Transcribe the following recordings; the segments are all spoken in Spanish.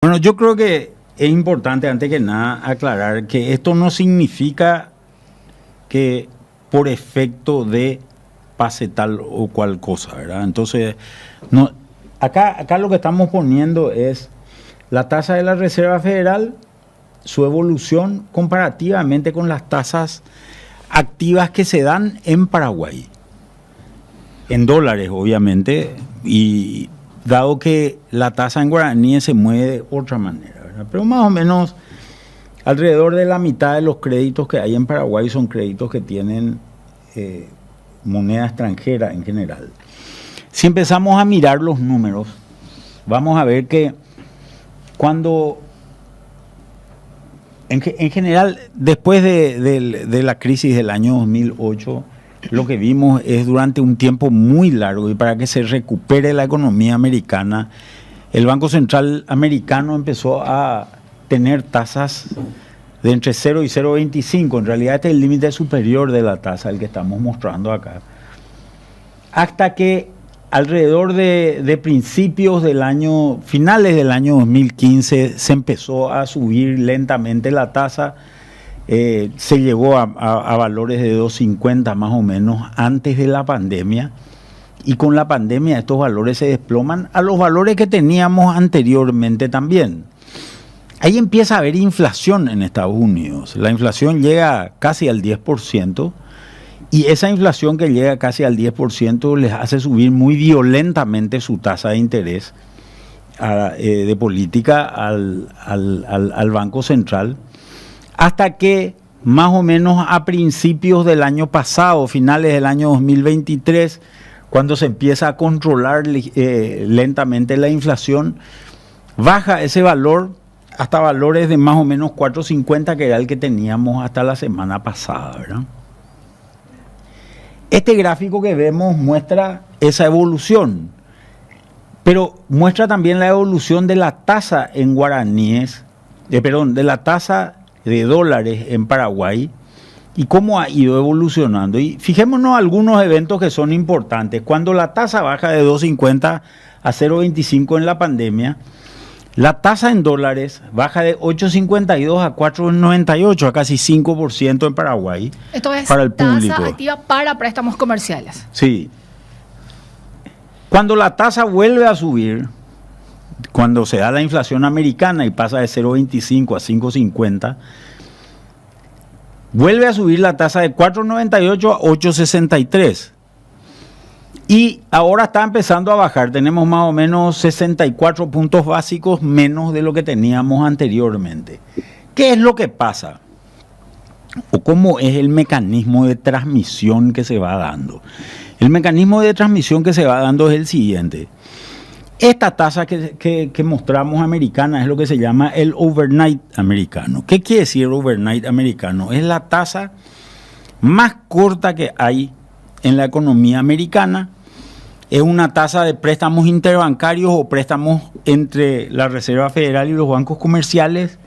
Bueno, yo creo que es importante, antes que nada, aclarar que esto no significa que por efecto de pase tal o cual cosa, ¿verdad? Entonces, no, acá lo que estamos poniendo es la tasa de la Reserva Federal, su evolución comparativamente con las tasas activas que se dan en Paraguay, en dólares, obviamente, y dado que la tasa en guaraníes se mueve de otra manera, ¿verdad? Pero más o menos alrededor de la mitad de los créditos que hay en Paraguay son créditos que tienen moneda extranjera en general. Si empezamos a mirar los números, vamos a ver que cuando, en general, después de la crisis del año 2008, lo que vimos es durante un tiempo muy largo, y para que se recupere la economía americana, el Banco Central americano empezó a tener tasas de entre 0 y 0,25. En realidad este es el límite superior de la tasa, el que estamos mostrando acá. Hasta que alrededor de principios del año, finales del año 2015, se empezó a subir lentamente la tasa. Se llegó a valores de 2,50 más o menos antes de la pandemia, y con la pandemia estos valores se desploman a los valores que teníamos anteriormente también. Ahí empieza a haber inflación en Estados Unidos. La inflación llega casi al 10%, y esa inflación que llega casi al 10% les hace subir muy violentamente su tasa de interés de política al Banco Central, hasta que más o menos a principios del año pasado, finales del año 2023, cuando se empieza a controlar lentamente la inflación, baja ese valor hasta valores de más o menos 4,50, que era el que teníamos hasta la semana pasada, ¿verdad? Este gráfico que vemos muestra esa evolución, pero muestra también la evolución de la tasa en guaraníes, de la tasa de dólares en Paraguay, y cómo ha ido evolucionando. Y fijémonos algunos eventos que son importantes. Cuando la tasa baja de 2,50 a 0,25 en la pandemia, la tasa en dólares baja de 8,52 a 4,98, a casi 5% en Paraguay. Esto es para el público. Tasa activa para préstamos comerciales. Sí. Cuando la tasa vuelve a subir, cuando se da la inflación americana y pasa de 0,25 a 5,50, vuelve a subir la tasa de 4,98 a 8,63. Y ahora está empezando a bajar. Tenemos más o menos 64 puntos básicos menos de lo que teníamos anteriormente. ¿Qué es lo que pasa? ¿O cómo es el mecanismo de transmisión que se va dando? El mecanismo de transmisión que se va dando es el siguiente. Esta tasa que mostramos americana es lo que se llama el overnight americano. ¿Qué quiere decir el overnight americano? Es la tasa más corta que hay en la economía americana. Es una tasa de préstamos interbancarios o préstamos entre la Reserva Federal y los bancos comerciales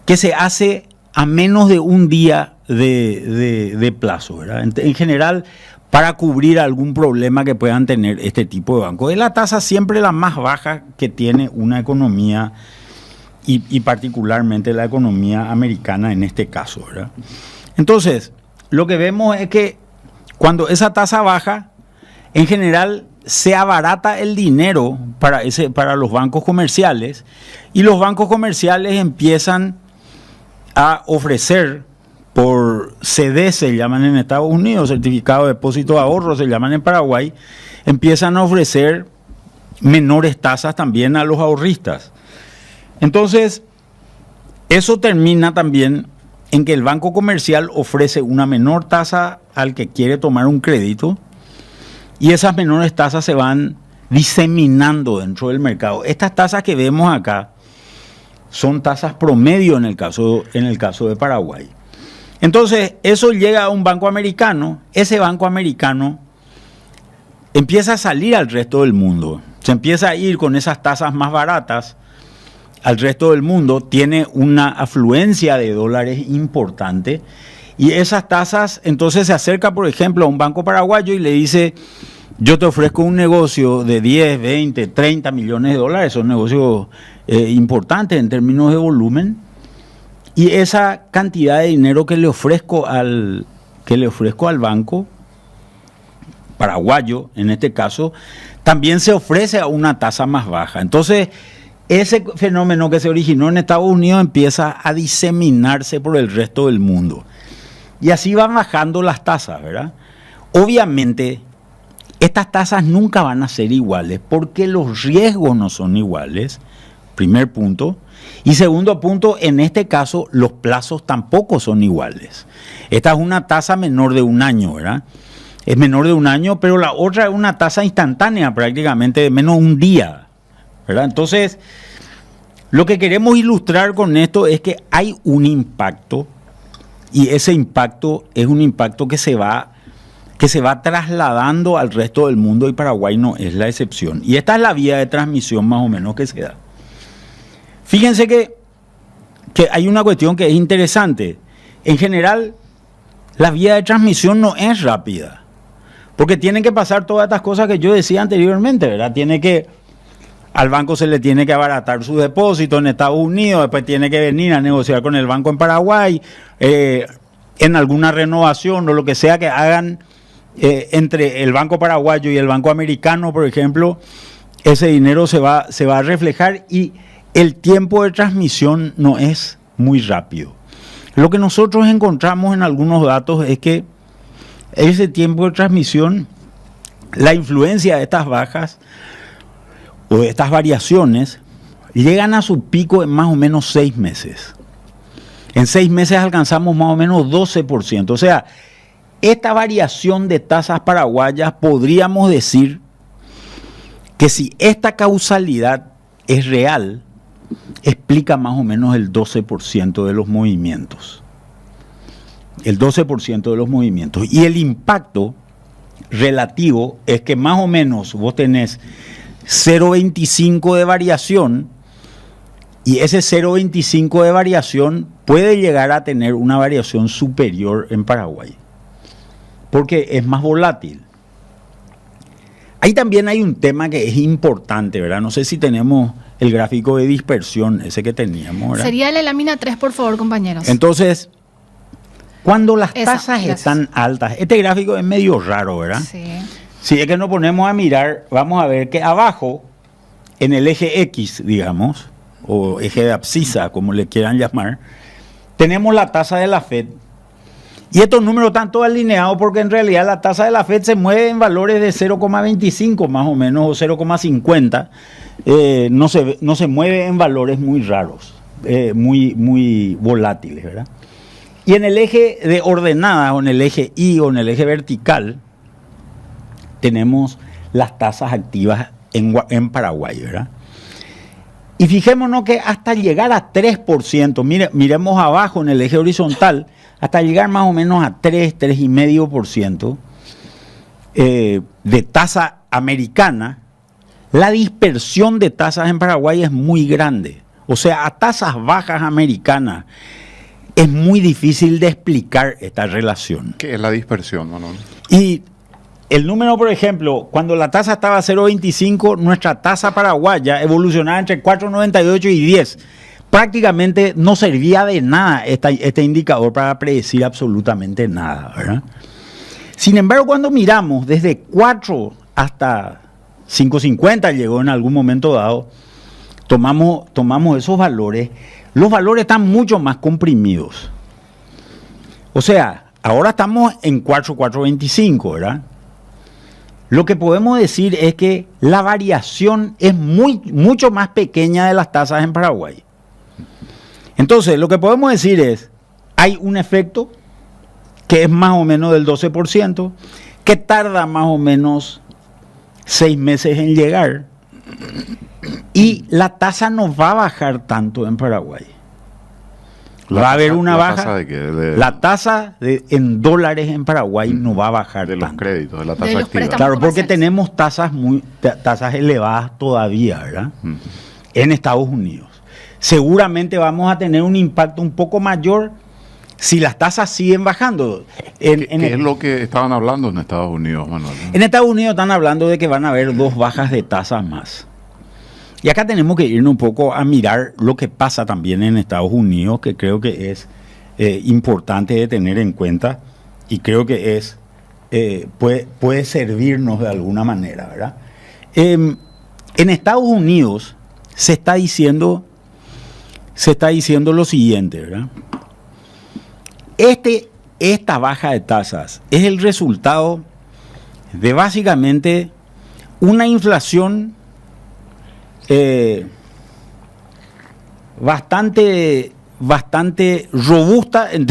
que se hace a menos de un día de plazo, ¿verdad? En general, para cubrir algún problema que puedan tener este tipo de bancos. Es la tasa siempre la más baja que tiene una economía, y particularmente la economía americana en este caso, ¿verdad? Entonces, lo que vemos es que cuando esa tasa baja, en general se abarata el dinero para los bancos comerciales, y los bancos comerciales empiezan a ofrecer por CD, se llaman en Estados Unidos, certificado de depósito de ahorro, se llaman en Paraguay, empiezan a ofrecer menores tasas también a los ahorristas. Entonces, eso termina también en que el banco comercial ofrece una menor tasa al que quiere tomar un crédito, y esas menores tasas se van diseminando dentro del mercado. Estas tasas que vemos acá son tasas promedio en el caso de Paraguay. Entonces, eso llega a un banco americano. Ese banco americano empieza a salir al resto del mundo. Se empieza a ir con esas tasas más baratas al resto del mundo. Tiene una afluencia de dólares importante. Y esas tasas, entonces se acerca, por ejemplo, a un banco paraguayo y le dice: yo te ofrezco un negocio de 10, 20, 30 millones de dólares. Son negocios importantes en términos de volumen, y esa cantidad de dinero que le ofrezco al banco paraguayo, en este caso, también se ofrece a una tasa más baja. Entonces, ese fenómeno que se originó en Estados Unidos empieza a diseminarse por el resto del mundo. Y así van bajando las tasas, ¿verdad? Obviamente, estas tasas nunca van a ser iguales porque los riesgos no son iguales, primer punto. Y segundo punto, en este caso, los plazos tampoco son iguales. Esta es una tasa menor de un año, ¿verdad? Es menor de un año, pero la otra es una tasa instantánea, prácticamente de menos de un día, ¿verdad? Entonces, lo que queremos ilustrar con esto es que hay un impacto, y ese impacto es un impacto que se va trasladando al resto del mundo, y Paraguay no es la excepción. Y esta es la vía de transmisión más o menos que se da. Fíjense que hay una cuestión que es interesante. En general, la vía de transmisión no es rápida, porque tienen que pasar todas estas cosas que yo decía anteriormente, ¿verdad? Al banco se le tiene que abaratar su depósito en Estados Unidos, después tiene que venir a negociar con el banco en Paraguay, en alguna renovación o lo que sea que hagan entre el banco paraguayo y el banco americano, por ejemplo, ese dinero se va a reflejar, y el tiempo de transmisión no es muy rápido. Lo que nosotros encontramos en algunos datos es que ese tiempo de transmisión, la influencia de estas bajas o de estas variaciones, llegan a su pico en más o menos 6 meses. En 6 meses alcanzamos más o menos 12%. O sea, esta variación de tasas paraguayas, podríamos decir que si esta causalidad es real, explica más o menos el 12% de los movimientos. El 12% de los movimientos. Y el impacto relativo es que más o menos vos tenés 0,25 de variación, y ese 0,25 de variación puede llegar a tener una variación superior en Paraguay, porque es más volátil. Ahí también hay un tema que es importante, ¿verdad? No sé si tenemos el gráfico de dispersión, ese que teníamos, ¿verdad? Sería la lámina 3, por favor, compañeros. Entonces, cuando las tasas están altas, este gráfico es medio raro, ¿verdad? Sí. Si es que nos ponemos a mirar, vamos a ver que abajo, en el eje X, digamos, o eje de abscisa, como le quieran llamar, tenemos la tasa de la FED. Y estos números están todos alineados porque en realidad la tasa de la FED se mueve en valores de 0,25 más o menos, o 0,50. No se mueve en valores muy raros, muy volátiles, ¿verdad? Y en el eje de ordenada, o en el eje Y, o en el eje vertical, tenemos las tasas activas en Paraguay, ¿verdad? Y fijémonos que hasta llegar a 3%, miremos abajo en el eje horizontal, hasta llegar más o menos a 3,5% de tasa americana, la dispersión de tasas en Paraguay es muy grande. O sea, a tasas bajas americanas es muy difícil de explicar esta relación. ¿Qué es la dispersión, Manuel? Y el número, por ejemplo, cuando la tasa estaba a 0,25, nuestra tasa paraguaya evolucionaba entre 4,98 y 10. Prácticamente no servía de nada este indicador para predecir absolutamente nada, ¿verdad? Sin embargo, cuando miramos desde 4 hasta 5,50, llegó en algún momento dado, tomamos esos valores, los valores están mucho más comprimidos. O sea, ahora estamos en 4,25, ¿verdad? Lo que podemos decir es que la variación es mucho más pequeña de las tasas en Paraguay. Entonces, lo que podemos decir es, hay un efecto que es más o menos del 12%, que tarda más o menos 6 meses en llegar, y la tasa no va a bajar tanto en Paraguay. Va a haber una baja. La tasa en dólares en Paraguay no va a bajar de tanto. Los créditos, de la tasa activa. Claro, porque tenemos tasas elevadas todavía, ¿verdad? En Estados Unidos. Seguramente vamos a tener un impacto un poco mayor si las tasas siguen bajando. ¿Qué es lo que estaban hablando en Estados Unidos, Manuel? En Estados Unidos están hablando de que van a haber 2 bajas de tasas más. Y acá tenemos que irnos un poco a mirar lo que pasa también en Estados Unidos, que creo que es importante de tener en cuenta y creo que puede servirnos de alguna manera, ¿verdad? En Estados Unidos se está diciendo lo siguiente, ¿verdad? Esta baja de tasas es el resultado de básicamente una inflación bastante robusta en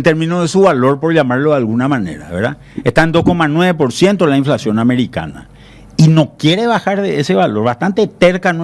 términos de su valor, por llamarlo de alguna manera, ¿verdad? Está en 2,9% la inflación americana y no quiere bajar de ese valor. Bastante terca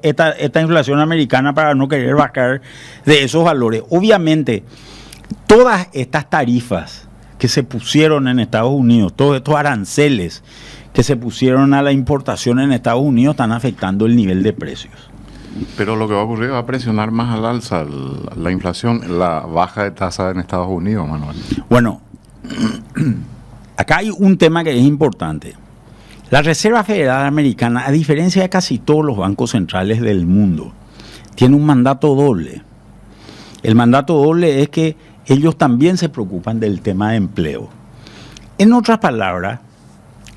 esta inflación americana para no querer bajar de esos valores. Obviamente, todas estas tarifas que se pusieron en Estados Unidos, todos estos aranceles que se pusieron a la importación en Estados Unidos están afectando el nivel de precios. Pero lo que va a ocurrir va a presionar más al alza la inflación, la baja de tasa en Estados Unidos, Manuel. Bueno, acá hay un tema que es importante. La Reserva Federal Americana, a diferencia de casi todos los bancos centrales del mundo, tiene un mandato doble. El mandato doble es que ellos también se preocupan del tema de empleo. En otras palabras,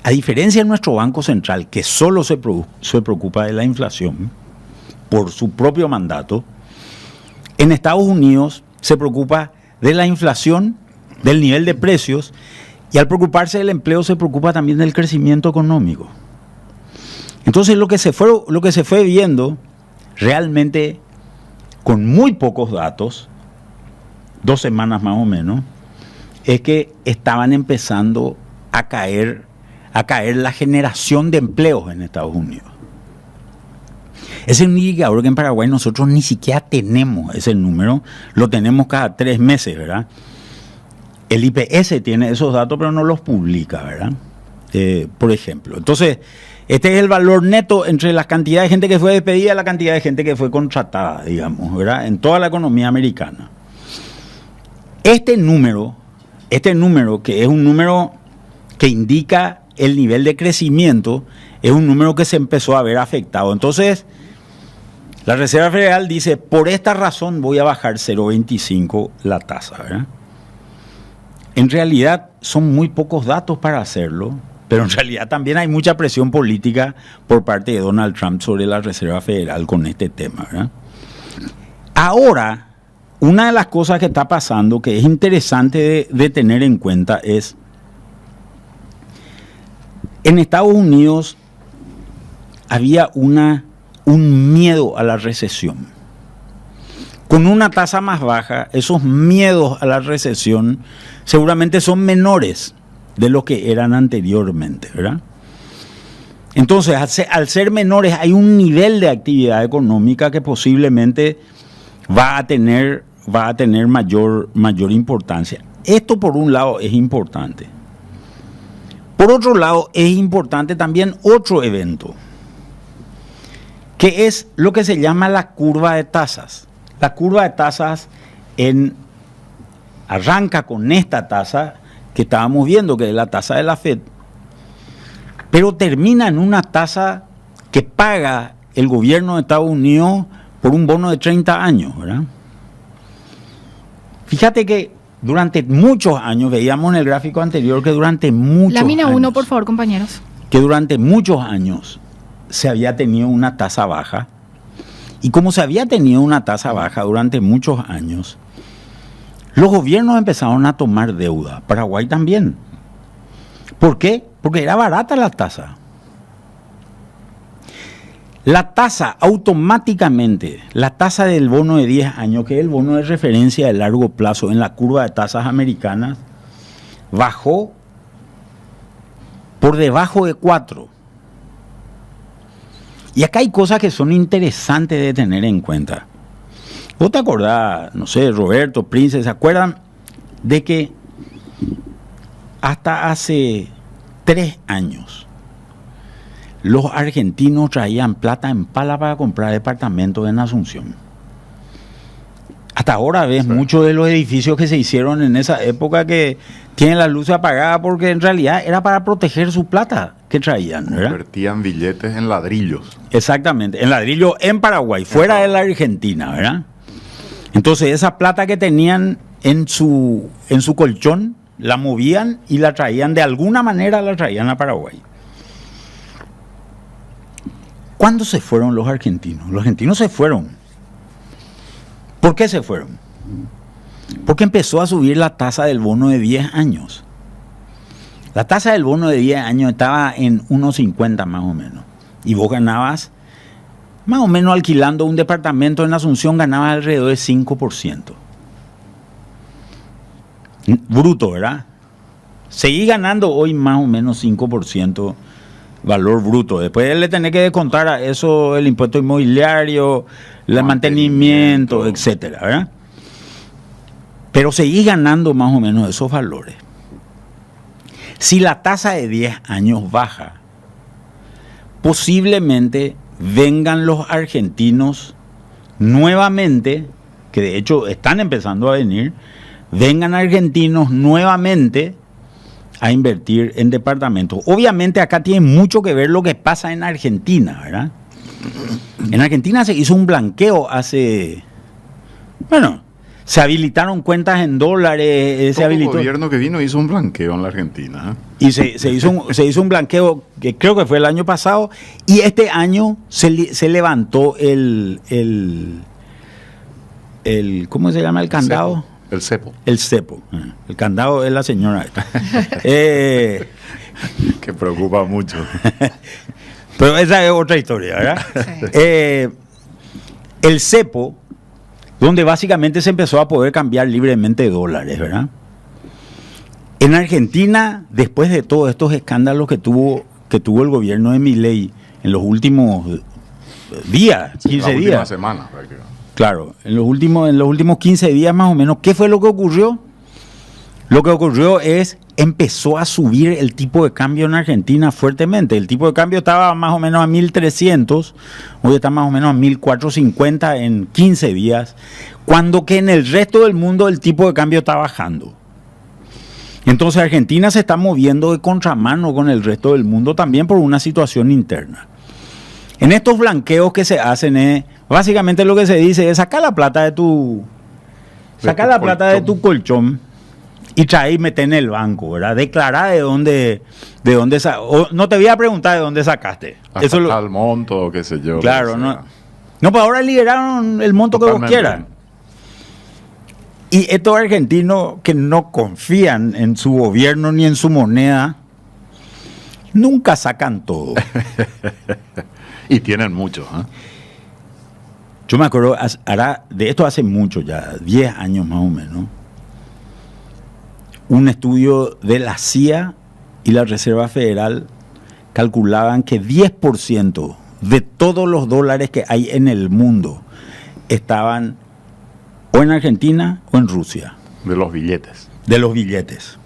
a diferencia de nuestro Banco Central, que solo se preocupa de la inflación por su propio mandato, en Estados Unidos se preocupa de la inflación, del nivel de precios, y al preocuparse del empleo se preocupa también del crecimiento económico. Entonces lo que se fue viendo realmente con muy pocos datos, 2 semanas más o menos, es que estaban empezando a caer la generación de empleos en Estados Unidos. Ese es un indicador que en Paraguay nosotros ni siquiera tenemos ese número, lo tenemos cada 3 meses, ¿verdad? El IPS tiene esos datos, pero no los publica, ¿verdad? Por ejemplo. Entonces, este es el valor neto entre la cantidad de gente que fue despedida y la cantidad de gente que fue contratada, digamos, ¿verdad? En toda la economía americana. Este número, que es un número que indica el nivel de crecimiento, es un número que se empezó a ver afectado. Entonces, la Reserva Federal dice, por esta razón voy a bajar 0,25 la tasa, ¿verdad? En realidad son muy pocos datos para hacerlo, pero en realidad también hay mucha presión política por parte de Donald Trump sobre la Reserva Federal con este tema, ¿verdad? Ahora, una de las cosas que está pasando, que es interesante de tener en cuenta, es en Estados Unidos había un miedo a la recesión. Con una tasa más baja, esos miedos a la recesión seguramente son menores de lo que eran anteriormente, ¿verdad? Entonces, al ser menores, hay un nivel de actividad económica que posiblemente va a tener mayor importancia. Esto, por un lado, es importante. Por otro lado, es importante también otro evento, que es lo que se llama la curva de tasas. La curva de tasas arranca con esta tasa que estábamos viendo, que es la tasa de la Fed, pero termina en una tasa que paga el gobierno de Estados Unidos por un bono de 30 años, ¿verdad? Fíjate que durante muchos años, veíamos en el gráfico anterior que durante muchos años... Lámina 1, por favor, compañeros. Que durante muchos años se había tenido una tasa baja. Y como se había tenido una tasa baja durante muchos años, los gobiernos empezaron a tomar deuda. Paraguay también. ¿Por qué? Porque era barata la tasa. La tasa automáticamente, la tasa del bono de 10 años, que es el bono de referencia de largo plazo en la curva de tasas americanas, bajó por debajo de 4. Y acá hay cosas que son interesantes de tener en cuenta. ¿Vos te acordás, no sé, Roberto, Prince, se acuerdan de que hasta hace 3 años los argentinos traían plata en pala para comprar departamentos en Asunción? Hasta ahora ves muchos de los edificios que se hicieron en esa época que tienen la luz apagada porque en realidad era para proteger su plata. que traían, ¿verdad? Convertían billetes en ladrillos. Exactamente, en ladrillo en Paraguay, fuera de la Argentina, ¿verdad? Entonces esa plata que tenían en su colchón, la movían y la traían, de alguna manera la traían a Paraguay. ¿Cuándo se fueron los argentinos? Los argentinos se fueron. ¿Por qué se fueron? Porque empezó a subir la tasa del bono de 10 años. La tasa del bono de 10 años estaba en 1,50 más o menos. Y vos ganabas, más o menos alquilando un departamento en Asunción, ganabas alrededor de 5%. Bruto, ¿verdad? Seguí ganando hoy más o menos 5% valor bruto. Después le tenés que descontar a eso el impuesto inmobiliario, el mantenimiento, etcétera, ¿verdad? Pero seguí ganando más o menos esos valores. Si la tasa de 10 años baja, posiblemente vengan los argentinos nuevamente, que de hecho están empezando a venir, vengan argentinos nuevamente a invertir en departamentos. Obviamente acá tiene mucho que ver lo que pasa en Argentina, ¿verdad? En Argentina se hizo un blanqueo hace... Bueno, se habilitaron cuentas en dólares. Todo el gobierno que vino hizo un blanqueo en la Argentina. Y se hizo un blanqueo que creo que fue el año pasado. Y este año se levantó el ¿cómo se llama el candado? El cepo. El cepo. El candado es la señora esta. Que preocupa mucho. Pero esa es otra historia, ¿verdad? Sí. El cepo, donde básicamente se empezó a poder cambiar libremente dólares, ¿verdad? En Argentina, después de todos estos escándalos que tuvo el gobierno de Milei en los últimos días, 15 días. La última semana, claro, en los últimos 15 días más o menos, ¿qué fue lo que ocurrió? Lo que ocurrió es, empezó a subir el tipo de cambio en Argentina fuertemente. El tipo de cambio estaba más o menos a 1.300, hoy está más o menos a 1.450 en 15 días, cuando que en el resto del mundo el tipo de cambio está bajando. Entonces Argentina se está moviendo de contramano con el resto del mundo también por una situación interna. En estos blanqueos que se hacen, básicamente lo que se dice es sacar la plata de tu colchón y traer y meter en el banco, ¿verdad? Declarar de dónde no te voy a preguntar de dónde sacaste. Eso el monto, qué sé yo. Claro, no, pues ahora liberaron el monto que vos quieras. Y estos argentinos que no confían en su gobierno ni en su moneda, nunca sacan todo. Y tienen mucho, ¿eh? Yo me acuerdo, de esto hace mucho ya, 10 años más o menos, un estudio de la CIA y la Reserva Federal calculaban que 10% de todos los dólares que hay en el mundo estaban o en Argentina o en Rusia. De los billetes. De los billetes.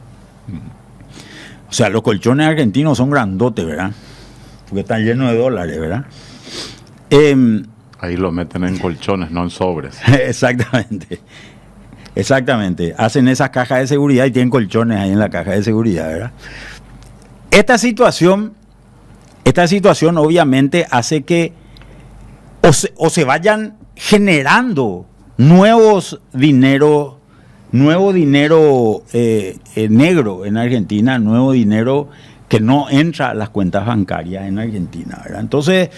O sea, los colchones argentinos son grandotes, ¿verdad? Porque están llenos de dólares, ¿verdad? Ahí lo meten en colchones, no en sobres. Exactamente. Exactamente. Hacen esas cajas de seguridad y tienen colchones ahí en la caja de seguridad, ¿verdad? Esta situación obviamente hace que o se vayan generando nuevo dinero negro en Argentina, nuevo dinero que no entra a las cuentas bancarias en Argentina, ¿verdad? Entonces,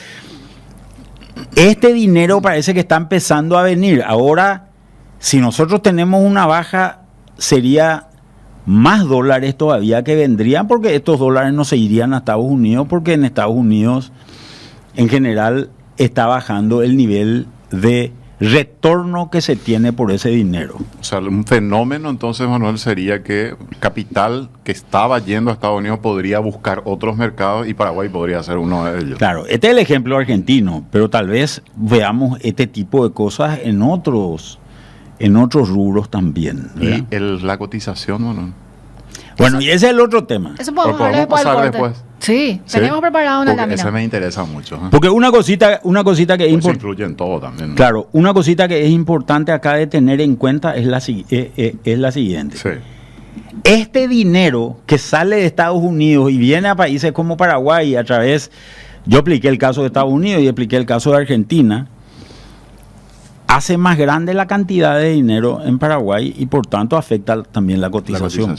este dinero parece que está empezando a venir. Ahora, si nosotros tenemos una baja, sería más dólares todavía que vendrían, porque estos dólares no se irían a Estados Unidos, porque en Estados Unidos, en general, está bajando el nivel de retorno que se tiene por ese dinero. O sea, un fenómeno entonces, Manuel, sería que capital que estaba yendo a Estados Unidos podría buscar otros mercados y Paraguay podría ser uno de ellos. Claro, este es el ejemplo argentino, pero tal vez veamos este tipo de cosas en otros rubros también, ¿verdad? ¿Y la cotización, Manuel? Bueno, y ese es el otro tema. Eso podemos hablar después. Sí, tenemos preparado una lámina. Eso me interesa mucho. Porque una cosita que es importante. Influye en todo también, ¿no? Claro, una cosita que es importante acá de tener en cuenta es la siguiente. Sí. Este dinero que sale de Estados Unidos y viene a países como Paraguay a través, yo expliqué el caso de Estados Unidos y expliqué el caso de Argentina, hace más grande la cantidad de dinero en Paraguay y por tanto afecta también la cotización.